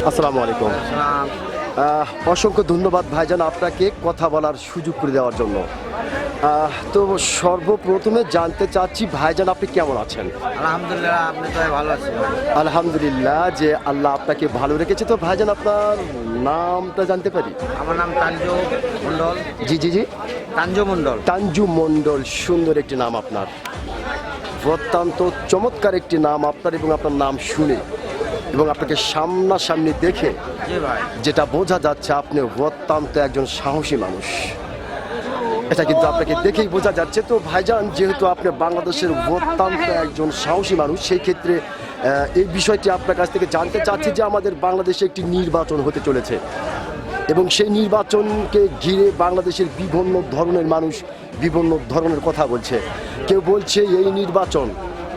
আসসালামু আলাইকুম। অসংখ্য ধন্যবাদ ভাইজান আপনাকে কথা বলার সুযোগ করে দেওয়ার জন্য। তো সর্বপ্রথমে জানতে চাচ্ছি ভাইজান আপনি কেমন আছেন? আলহামদুলিল্লাহ, আপনি তো ভালো আছেন। আলহামদুলিল্লাহ যে আল্লাহ আপনাকে ভালো রেখেছে। তো ভাইজান আপনার নামটা জানতে পারি? আমার নাম তানজু মণ্ডল। জি জি জি, তানজু মণ্ডল। তানজু মণ্ডল, সুন্দর একটি নাম আপনার, অত্যন্ত চমৎকার একটি নাম আপনার। এবং আপনার নাম শুনে এবং আপনাকে সামনাসামনি দেখে জি ভাই। যেটা বোঝা যাচ্ছে আপনি অত্যন্ত একজন সাহসী মানুষ, এটা কিন্তু আপনাকে দেখেই বোঝা যাচ্ছে। তো ভাইজান যেহেতু আপনি বাংলাদেশের অত্যন্ত একজন সাহসী মানুষ, সেই ক্ষেত্রে এই বিষয়টি আপনার কাছ থেকে জানতে চাচ্ছি যে আমাদের বাংলাদেশে একটি নির্বাচন হতে চলেছে এবং সেই নির্বাচনকে ঘিরে বাংলাদেশের বিভিন্ন ধরনের মানুষ বিভিন্ন ধরনের কথা বলছে। কেউ বলছে এই নির্বাচন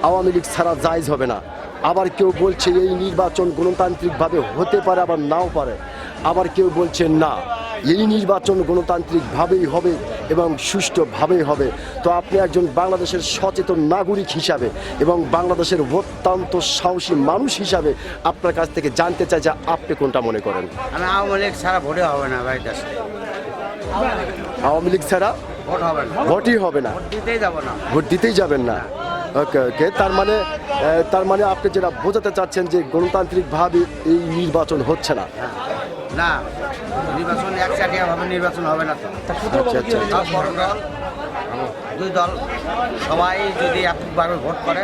আওয়ামী লীগ ছাড়া জায়েজ হবে না, আবার কেউ বলছে এই নির্বাচন গণতান্ত্রিকভাবে হতে পারে আবার নাও পারে, আবার কেউ বলছে না এই নির্বাচন গণতান্ত্রিকভাবেই হবে এবং সুষ্ঠুভাবেই হবে। তো আপনি একজন বাংলাদেশের সচেতন নাগরিক হিসাবে এবং বাংলাদেশের অত্যন্ত সাহসী মানুষ হিসাবে আপনার কাছ থেকে জানতে চাই যে আপনি কোনটা মনে করেন? আমি আওয়ামী লীগ ছাড়া ভোটে হবে না ভাই, দেশে আওয়ামী লীগ ছাড়া ভোট হবে না, ভোটই হবে না, ভোট দিতেই যাব না। ভোট দিতেই যাবেন না। ওকে ওকে, তার মানে আপনি যেটা বোঝাতে চাচ্ছেন যে গণতান্ত্রিকভাবে এই নির্বাচন হচ্ছে না। না, নির্বাচন একচাটিয়া ভাবে নির্বাচন হবে না তো। আচ্ছা আচ্ছা, সব বড় দল, দুই দল সবাই যদি একভাবে ভোট করে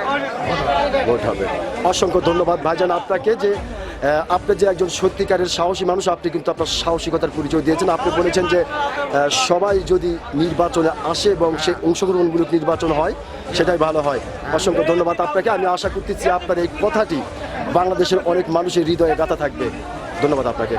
ভোট হবে। ভোট হবে। অসংখ্য ধন্যবাদ ভাইজান আপনাকে যে আপনি যে একজন সত্যিকারের সাহসী মানুষ, আপনি কিন্তু আপনার সাহসিকতার পরিচয় দিয়েছেন। আপনি বলেছেন যে সবাই যদি নির্বাচনে আসে এবং সে অংশগ্রহণমূলক নির্বাচন হয় সেটাই ভালো হয়। অসংখ্য ধন্যবাদ আপনাকে। আমি আশা করতেছি আপনার এই কথাটি বাংলাদেশের অনেক মানুষের হৃদয়ে গাঁথা থাকবে। ধন্যবাদ আপনাকে।